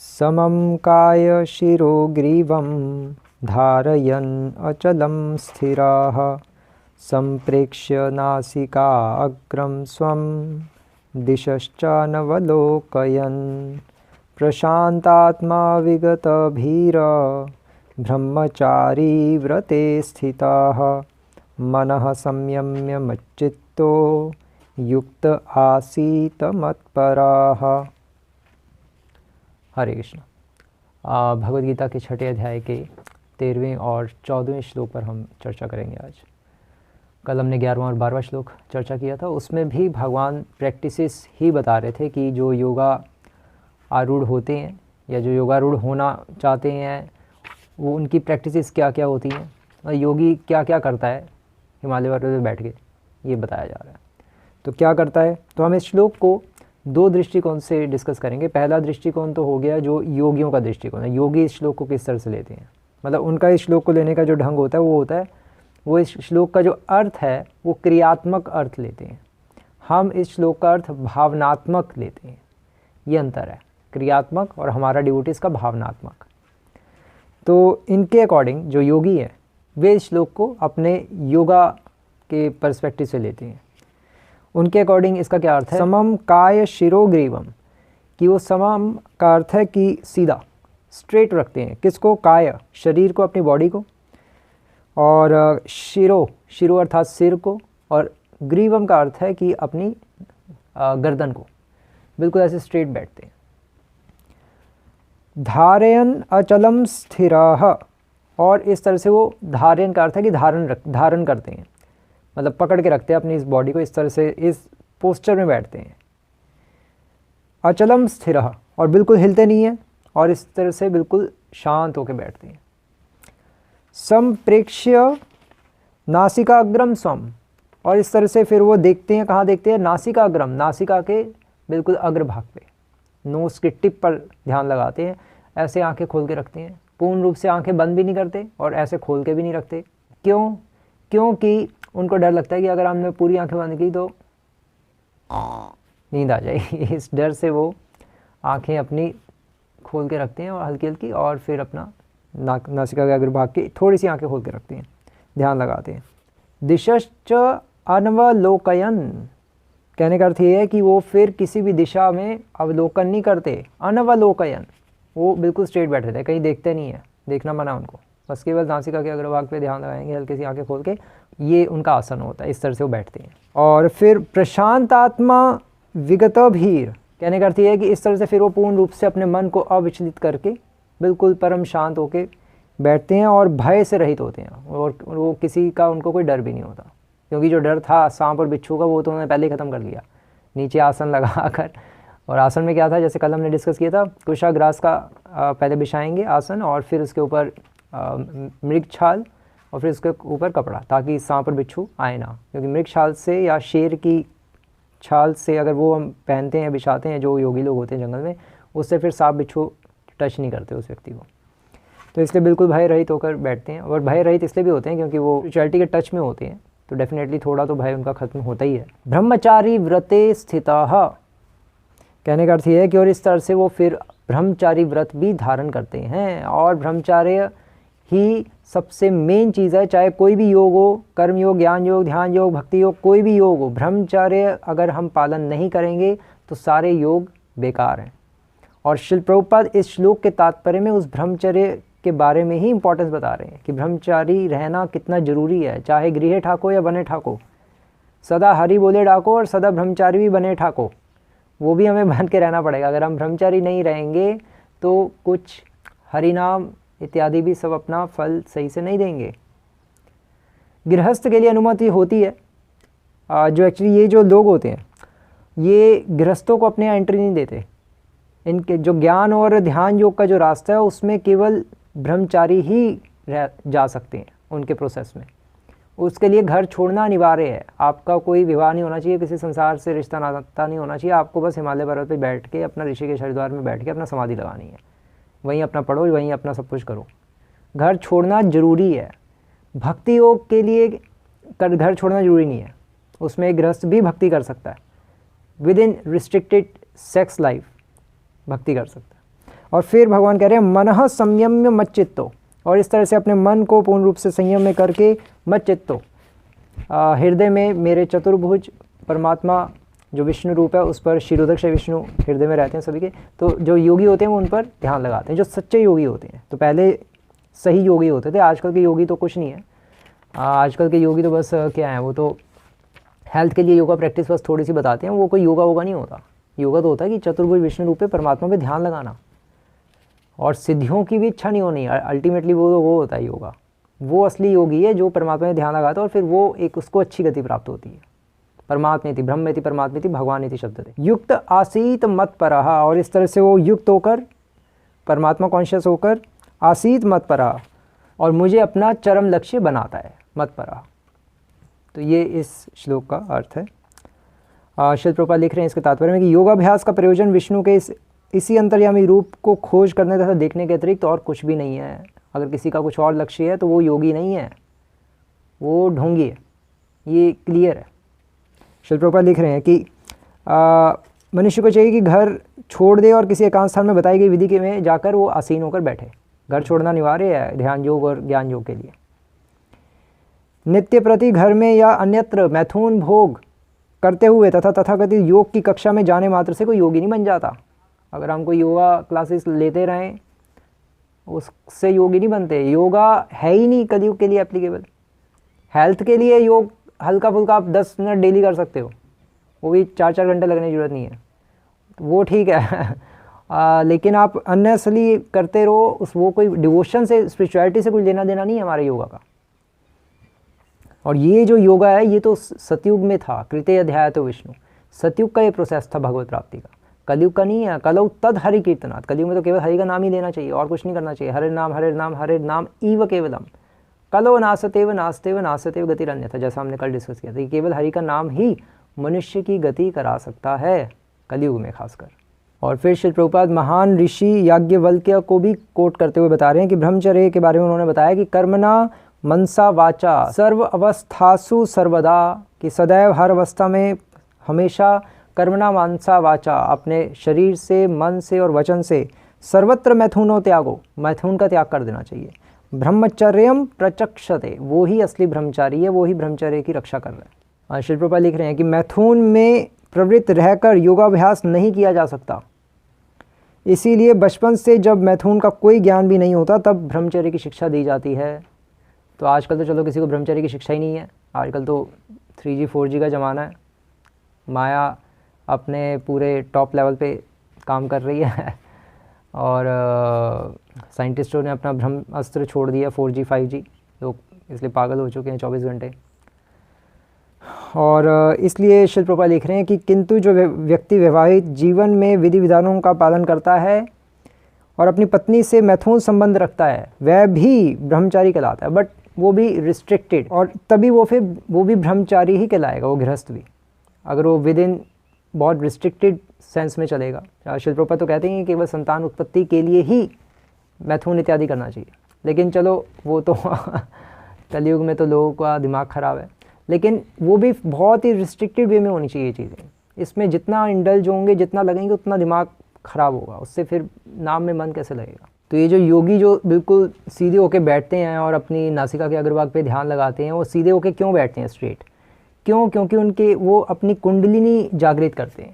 समं काय शिरो ग्रीवं धारयन् अचलं स्थिरः सम्प्रेक्ष्य नासिकाग्रं स्वं दिशश्चानवलोकयन् प्रशान्तात्मा विगतभीर ब्रह्मचारी व्रते स्थितः मनः संयम्य मच्चित्तो युक्त आसीत मत्परः। हरे कृष्ण। भगवद गीता के छठे अध्याय के 13वें और 14वें श्लोक पर हम चर्चा करेंगे आज। कल हमने 11वां और 12वां श्लोक चर्चा किया था। उसमें भी भगवान प्रैक्टिसेस ही बता रहे थे कि जो योगा आरूढ़ होते हैं या जो योगारूढ़ होना चाहते हैं वो उनकी प्रैक्टिसेस क्या क्या होती हैं और योगी क्या क्या करता है हिमालय पर्वत पर बैठ के, ये बताया जा रहा है। तो क्या करता है, तो हम इस श्लोक को दो दृष्टिकोण से डिस्कस करेंगे। पहला दृष्टिकोण तो हो गया जो योगियों का दृष्टिकोण है, योगी इस श्लोक को किस तरह से लेते हैं, मतलब उनका इस श्लोक को लेने का जो ढंग होता है वो इस श्लोक का जो अर्थ है वो क्रियात्मक अर्थ लेते हैं। हम इस श्लोक का अर्थ भावनात्मक लेते हैं। ये अंतर है, क्रियात्मक और हमारा डिवोटीज का भावनात्मक। तो इनके अकॉर्डिंग जो योगी है वे इस श्लोक को अपने योगा के पर्सपेक्टिव से लेते हैं। उनके अकॉर्डिंग इसका क्या अर्थ है, समम काय शिरो ग्रीवम, कि वो समम का अर्थ है कि सीधा स्ट्रेट रखते हैं। किसको, काय शरीर को, अपनी बॉडी को, और शिरो अर्थात सिर को, और ग्रीवम का अर्थ है कि अपनी गर्दन को बिल्कुल ऐसे स्ट्रेट बैठते हैं। धारयन अचलम स्थिरः, और इस तरह से वो धारयन का अर्थ है कि धारण करते हैं, मतलब पकड़ के रखते हैं अपनी इस बॉडी को, इस तरह से इस पोस्चर में बैठते हैं। अचलम स्थिरः, और बिल्कुल हिलते नहीं हैं, और इस तरह से बिल्कुल शांत होकर बैठते हैं। संप्रेक्ष्य नासिकाग्रम स्वम, और इस तरह से फिर वो देखते हैं, कहाँ देखते हैं, नासिकाग्रम, नासिका के बिल्कुल अग्रभाग पे, नोज के टिप पर ध्यान लगाते हैं। ऐसे आंखें खोल के रखते हैं, पूर्ण रूप से आंखें बंद भी नहीं करते और ऐसे खोल के भी नहीं रखते। क्योंकि उनको डर लगता है कि अगर हमने पूरी आंखें बंद की तो नींद आ जाएगी। इस डर से वो आंखें अपनी खोल के रखते हैं और हल्की हल्की, और फिर अपना नासिका के अग्रभाग की थोड़ी सी आंखें खोल के रखते हैं, ध्यान लगाते हैं। दिशश्च अनवलोकयन, कहने का अर्थ ये है कि वो फिर किसी भी दिशा में अवलोकन नहीं करते। अनवलोकयन, वो बिल्कुल स्ट्रेट बैठ रहते हैं, कहीं देखते नहीं है, देखना मना उनको, बस केवल नासिका के अग्रभाग पे ध्यान लगाएंगे, हल्की सी आंखें खोल के। ये उनका आसन होता है, इस तरह से वो बैठते हैं। और फिर प्रशांत आत्मा विगत भीर, कहने का अर्थ ये है कि इस तरह से फिर वो पूर्ण रूप से अपने मन को अविचलित करके बिल्कुल परम शांत होके बैठते हैं और भय से रहित होते हैं, और वो किसी का उनको कोई डर भी नहीं होता, क्योंकि जो डर था सांप और बिच्छू का वो तो उन्होंने पहले ही ख़त्म कर लिया नीचे आसन लगा कर। और आसन में क्या था, जैसे कल हमने डिस्कस किया था, कुशाग्रास का पहले बिछाएंगे आसन, और फिर उसके ऊपर मृग छाल, और फिर उसके ऊपर कपड़ा, ताकि सांप और बिच्छू आए ना। क्योंकि मृग छाल से या शेर की छाल से अगर वो हम पहनते हैं, बिछाते हैं, जो योगी लोग होते हैं जंगल में, उससे फिर सांप बिच्छू टच नहीं करते उस व्यक्ति को। तो इसलिए बिल्कुल भय रहित होकर बैठते हैं। और भय रहित इसलिए भी होते हैं क्योंकि वो स्पिरिचुअलिटी के टच में होते हैं, तो डेफिनेटली थोड़ा तो भय उनका खत्म होता ही है। ब्रह्मचारी व्रते स्थितः, कहने का अर्थ ये है कि और इस तरह से वो फिर ब्रह्मचारी व्रत भी धारण करते हैं। और ब्रह्मचार्य ही सबसे मेन चीज़ है, चाहे कोई भी योग हो, कर्म योग, ज्ञान योग, ध्यान योग, भक्ति योग, कोई भी योग हो, ब्रह्मचर्य अगर हम पालन नहीं करेंगे तो सारे योग बेकार हैं। और श्रील प्रभुपाद इस श्लोक के तात्पर्य में उस ब्रह्मचर्य के बारे में ही इंपॉर्टेंस बता रहे हैं कि ब्रह्मचारी रहना कितना ज़रूरी है। चाहे गृह ठाको या बने ठाको, सदा हरि बोले डाको और सदा ब्रह्मचारी भी बने ठाको, वो भी हमें बन के रहना पड़ेगा। अगर हम ब्रह्मचारी नहीं रहेंगे तो कुछ हरिनाम इत्यादि भी सब अपना फल सही से नहीं देंगे। गृहस्थ के लिए अनुमति होती है, जो एक्चुअली ये जो लोग होते हैं ये गृहस्थों को अपने यहाँ एंट्री नहीं देते। इनके जो ज्ञान और ध्यान योग का जो रास्ता है उसमें केवल ब्रह्मचारी ही जा सकते हैं उनके प्रोसेस में। उसके लिए घर छोड़ना अनिवार्य है। आपका कोई विवाह नहीं होना चाहिए, किसी संसार से रिश्ता नाता नहीं होना चाहिए। आपको बस हिमालय पर्वत पे बैठ के अपना ऋषिकेश हरिद्वार में बैठ के अपना समाधि लगानी है, वहीं अपना पढ़ो, वहीं अपना सब कुछ करो। घर छोड़ना ज़रूरी है। भक्ति योग के लिए घर छोड़ना ज़रूरी नहीं है, उसमें एक गृहस्थ भी भक्ति कर सकता है, with in restricted sex life भक्ति कर सकता है। और फिर भगवान कह रहे हैं मनः संयम्य मच्चित्तो, और इस तरह से अपने मन को पूर्ण रूप से संयम में करके मच्चित्तो, हृदय में मेरे चतुर्भुज परमात्मा जो विष्णु रूप है उस पर शिरोधक से विष्णु हृदय में रहते हैं सभी के। तो जो योगी होते हैं वो उन पर ध्यान लगाते हैं, जो सच्चे योगी होते हैं। तो पहले सही योगी होते थे, आजकल के योगी तो कुछ नहीं है। आजकल के योगी तो बस क्या है, वो तो हेल्थ के लिए योगा प्रैक्टिस बस थोड़ी सी बताते हैं, वो कोई योगा वोगा नहीं होता। योगा तो होता है कि चतुर्भुज विष्णु रूप में परमात्मा पे ध्यान लगाना और सिद्धियों की भी इच्छा नहीं होनी। अल्टीमेटली वो होता है योगा। वो असली योगी है जो परमात्मा में ध्यान लगाता है और फिर वो एक उसको अच्छी गति प्राप्त होती है। परमात्मेति ब्रह्मेति परमात्मेति भगवानेति शब्दते युक्त आसीत मत परः, और इस तरह से वो युक्त होकर परमात्मा कॉन्शियस होकर आसीत मत परः, और मुझे अपना चरम लक्ष्य बनाता है मत परः। तो ये इस श्लोक का अर्थ है। श्रील प्रभुपाद लिख रहे हैं इसके तात्पर्य में कि योगाभ्यास का प्रयोजन विष्णु के इसी अंतर्यामी रूप को खोज करने तथा देखने के अतिरिक्त और कुछ भी नहीं है। अगर किसी का कुछ और लक्ष्य है तो वो योगी नहीं है, वो ढोंगी है। ये क्लियर है। श्रील प्रभुपाद लिख रहे हैं कि मनुष्य को चाहिए कि घर छोड़ दे और किसी एकांत स्थान में बताई गई विधि के में जाकर वो आसीन होकर बैठे। घर छोड़ना अनिवार्य है ध्यान योग और ज्ञान योग के लिए। नित्य प्रति घर में या अन्यत्र मैथुन भोग करते हुए तथा तथाकथित योग की कक्षा में जाने मात्र से कोई योगी नहीं बन जाता। अगर हम कोई योगा क्लासेस लेते रहें उससे योगी नहीं बनते। योगा है ही नहीं कलयुग के लिए एप्लीकेबल। हेल्थ के लिए योग हल्का फुल्का आप 10 मिनट डेली कर सकते हो, वो भी 4-4 घंटे लगने की ज़रूरत नहीं है, वो ठीक है। लेकिन आप अननेसेसरली करते रहो वो कोई डिवोशन से स्पिरिचुअलिटी से कुछ लेना देना नहीं है हमारे योगा का। और ये जो योगा है ये तो सतयुग में था, कृते अध्याय तो विष्णु। सतयुग का ये प्रोसेस था भगवत प्राप्ति का, कलयुग का नहीं है। कलौ तद हरि कीर्तनात्, कलयुग में तो केवल हरि का नाम ही लेना चाहिए और कुछ नहीं करना चाहिए। हरे नाम इव केवलम कलो नासतेव नास्तेव नासतेव गतिरन्यथा, जैसा हमने कल डिस्कस किया था कि केवल हरि का नाम ही मनुष्य की गति करा सकता है कलयुग में खासकर। और फिर श्री प्रभुपाद महान ऋषि याज्ञवल्क्य को भी कोट करते हुए बता रहे हैं कि ब्रह्मचर्य के बारे में उन्होंने बताया कि कर्मणा मनसा वाचा सर्व अवस्थासु सर्वदा, कि सदैव हर अवस्था में हमेशा कर्मणा मनसा वाचा अपने शरीर से मन से और वचन से सर्वत्र मैथुनो त्यागो, मैथुन का त्याग कर देना चाहिए। ब्रह्मचर्यम प्रचक्षते, वो ही असली ब्रह्मचारी है, वो ही ब्रह्मचर्य की रक्षा कर रहा है। श्री प्रभुपाद लिख रहे हैं कि मैथुन में प्रवृत्त रहकर योगाभ्यास नहीं किया जा सकता। इसीलिए बचपन से जब मैथुन का कोई ज्ञान भी नहीं होता तब ब्रह्मचर्य की शिक्षा दी जाती है। तो आजकल तो चलो किसी को ब्रह्मचर्य की शिक्षा ही नहीं है, आजकल तो 3G 4G का ज़माना है। माया अपने पूरे टॉप लेवल पे काम कर रही है और साइंटिस्टों ने अपना ब्रह्मास्त्र छोड़ दिया 4G 5G, लोग इसलिए पागल हो चुके हैं 24 घंटे। और इसलिए श्री प्रभुपाद लिख रहे हैं कि किंतु जो व्यक्ति वैवाहिक जीवन में विधि विधानों का पालन करता है और अपनी पत्नी से मैथुन संबंध रखता है वह भी ब्रह्मचारी कहलाता है, बट वो भी रिस्ट्रिक्टेड, और तभी वो भी ब्रह्मचारी ही कहलाएगा, वो गृहस्थ भी, अगर वो विद इन बहुत रिस्ट्रिक्टेड सेंस में चलेगा। श्री प्रभुपाद तो कहते हैं कि केवल संतान उत्पत्ति के लिए ही मैथुन इत्यादि करना चाहिए, लेकिन चलो वो तो कलयुग में तो लोगों का दिमाग ख़राब है, लेकिन वो भी बहुत ही रिस्ट्रिक्टेड वे में होनी चाहिए ये चीज़ें। इसमें जितना इंडल्ज होंगे, जितना लगेंगे, उतना दिमाग ख़राब होगा, उससे फिर नाम में मन कैसे लगेगा। तो ये जो योगी जो बिल्कुल सीधे होके बैठते हैं और अपनी नासिका के अग्रभाग पे ध्यान लगाते हैं, वो सीधे होके क्यों बैठते हैं स्ट्रेट? क्यों? क्योंकि उनके वो अपनी कुंडलिनी जागृत करते हैं।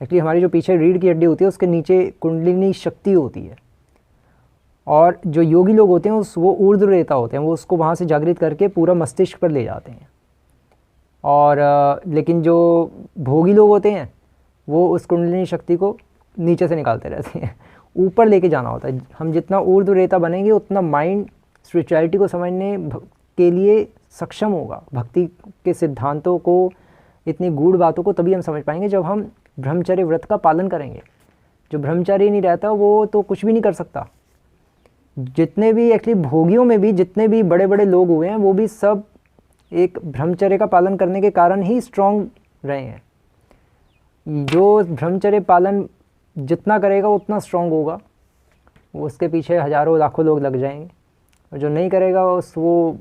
एक्चुअली हमारी जो पीछे रीढ़ की हड्डी होती है उसके नीचे कुंडलिनी शक्ति होती है, और जो योगी लोग होते हैं वो ऊर्ध्व रेता होते हैं, वो उसको वहाँ से जागृत करके पूरा मस्तिष्क पर ले जाते हैं। और लेकिन जो भोगी लोग होते हैं वो उस कुंडलिनी शक्ति को नीचे से निकालते रहते हैं, ऊपर लेके जाना होता है। हम जितना ऊर्ध्व रेता बनेंगे उतना माइंड स्पिरिचुअलिटी को समझने के लिए सक्षम होगा, भक्ति के सिद्धांतों को, इतनी गूढ़ बातों को तभी हम समझ पाएंगे जब हम ब्रह्मचर्य व्रत का पालन करेंगे। जो ब्रह्मचारी नहीं रहता वो तो कुछ भी नहीं कर सकता। जितने भी एक्चुअली भोगियों में भी जितने भी बड़े बड़े लोग हुए हैं वो भी सब एक ब्रह्मचर्य का पालन करने के कारण ही स्ट्रांग रहे हैं। जो ब्रह्मचर्य पालन जितना करेगा उतना स्ट्रांग होगा, वो उसके पीछे हज़ारों लाखों लोग लग जाएंगे, और जो नहीं करेगा वो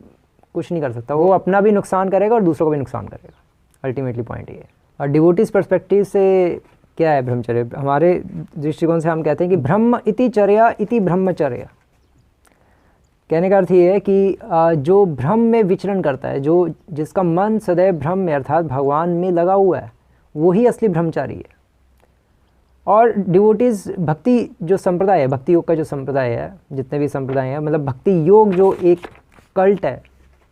कुछ नहीं कर सकता, वो अपना भी नुकसान करेगा और दूसरों को भी नुकसान करेगा। अल्टीमेटली पॉइंट ये है। और डिवोटीज़ पर्सपेक्टिव से क्या है ब्रह्मचर्य? हमारे दृष्टिकोण से हम कहते हैं कि ब्रह्म इति चर्या इति ब्रह्मचर्य। कहने का अर्थ ये है कि जो भ्रम में विचरण करता है, जो जिसका मन सदैव भ्रम में अर्थात भगवान में लगा हुआ है, वही असली ब्रह्मचारी है। और डिवोटीज़ भक्ति जो संप्रदाय है, भक्ति योग का जो संप्रदाय है, जितने भी संप्रदाय हैं, मतलब भक्ति योग जो एक कल्ट है,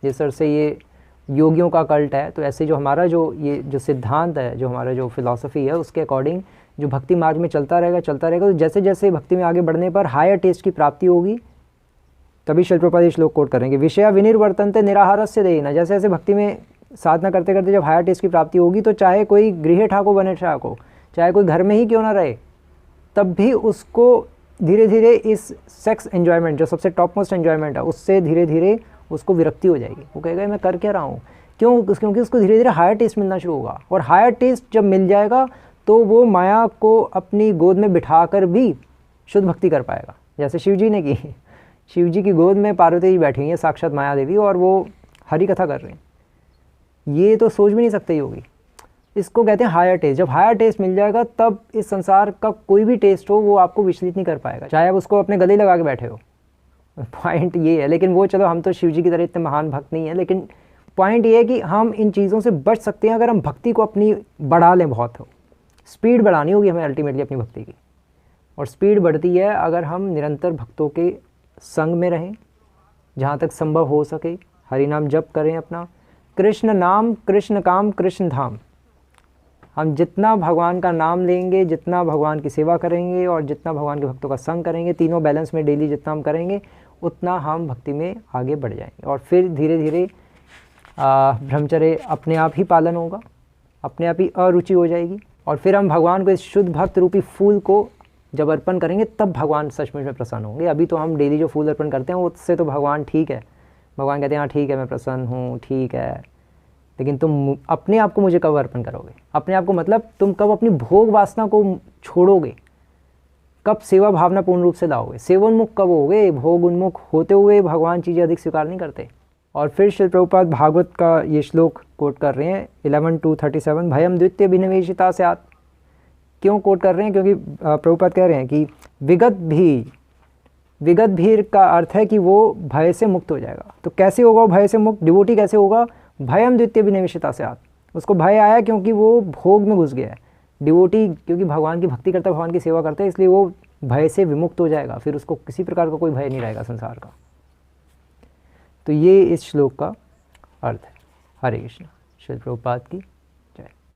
जिस तरह से ये योगियों का कल्ट है, तो ऐसे जो हमारा जो ये जो सिद्धांत है, जो हमारा जो फिलॉसफी है, उसके अकॉर्डिंग जो भक्ति मार्ग में चलता रहेगा तो जैसे जैसे भक्ति में आगे बढ़ने पर हायर टेस्ट की प्राप्ति होगी। तभी शिल प्रभुपाद ये श्लोक कोट करेंगे, विषया विनिर्वर्तन्ते निराहारस्य देहिनः। जैसे जैसे भक्ति में साधना करते करते जब हायर टेस्ट की प्राप्ति होगी, तो चाहे कोई गृह ठाकुर बने ठाकुर, चाहे कोई घर में ही क्यों ना रहे, तब भी उसको धीरे धीरे इस सेक्स एन्जॉयमेंट, जो सबसे टॉप मोस्ट एन्जॉयमेंट है, उससे धीरे धीरे उसको विरक्ति हो जाएगी। वो कहेगा मैं कर क्या रहा हूँ, क्योंकि उसको धीरे धीरे हायर टेस्ट मिलना शुरू होगा। और हायर टेस्ट जब मिल जाएगा तो वो माया को अपनी गोद में बिठा कर भी शुद्ध भक्ति कर पाएगा, जैसे शिव जी ने की। शिव जी की गोद में पार्वती जी बैठी हुई हैं, साक्षात माया देवी, और वो हरि कथा कर रहे हैं। ये तो सोच भी नहीं सकते योगी। इसको कहते हैं हायर टेस्ट। जब हायर टेस्ट मिल जाएगा तब इस संसार का कोई भी टेस्ट हो वो आपको विचलित नहीं कर पाएगा, चाहे आप उसको अपने गले लगा के बैठे हो। पॉइंट ये है। लेकिन वो चलो, हम तो शिव जी की तरह इतने महान भक्त नहीं है, लेकिन पॉइंट ये है कि हम इन चीज़ों से बच सकते हैं अगर हम भक्ति को अपनी बढ़ा लें। बहुत हो स्पीड बढ़ानी होगी हमें अल्टीमेटली अपनी भक्ति की, और स्पीड बढ़ती है अगर हम निरंतर भक्तों के संग में रहें, जहाँ तक संभव हो सके हरि नाम जप करें अपना, कृष्ण नाम कृष्ण काम कृष्ण धाम। हम जितना भगवान का नाम लेंगे, जितना भगवान की सेवा करेंगे और जितना भगवान के भक्तों का संग करेंगे, तीनों बैलेंस में डेली जितना हम करेंगे, उतना हम भक्ति में आगे बढ़ जाएंगे। और फिर धीरे धीरे ब्रह्मचर्य अपने आप ही पालन होगा, अपने आप ही अरुचि हो जाएगी। और फिर हम भगवान को इस शुद्ध भक्त रूपी फूल को जब अर्पण करेंगे, तब भगवान सचमुच में प्रसन्न होंगे। अभी तो हम डेली जो फूल अर्पण करते हैं उससे तो भगवान ठीक है, भगवान कहते हैं हाँ ठीक है मैं प्रसन्न हूँ, ठीक है, लेकिन तुम अपने आप को मुझे कब अर्पण करोगे? अपने आप को मतलब तुम कब अपनी भोग वासना को छोड़ोगे, कब सेवा भावना पूर्ण रूप से लाओगे? सेवोन्मुख कब होगे? भोग उन्मुख होते हुए भगवान चीज़ें अधिक स्वीकार नहीं करते। और फिर श्री प्रभुपाद भागवत का ये श्लोक कोट कर रहे हैं 11:237, भयम द्वितीय विनिवेशिता स्यात्। क्यों कोट कर रहे हैं? क्योंकि प्रभुपाद कह रहे हैं कि विगत भीर का अर्थ है कि वो भय से मुक्त हो जाएगा। तो कैसे होगा वो भय से मुक्त? डिवोटी कैसे होगा? भयम द्वितीय विनिवेशिता स्यात्। उसको भय आया क्योंकि वो भोग में घुस गया है। डिवोटी क्योंकि भगवान की भक्ति करता है, भगवान की सेवा करता है, इसलिए वो भय से विमुक्त हो जाएगा। फिर उसको किसी प्रकार का कोई भय नहीं रहेगा संसार का। तो ये इस श्लोक का अर्थ है। हरे कृष्ण। श्री प्रभुपाद की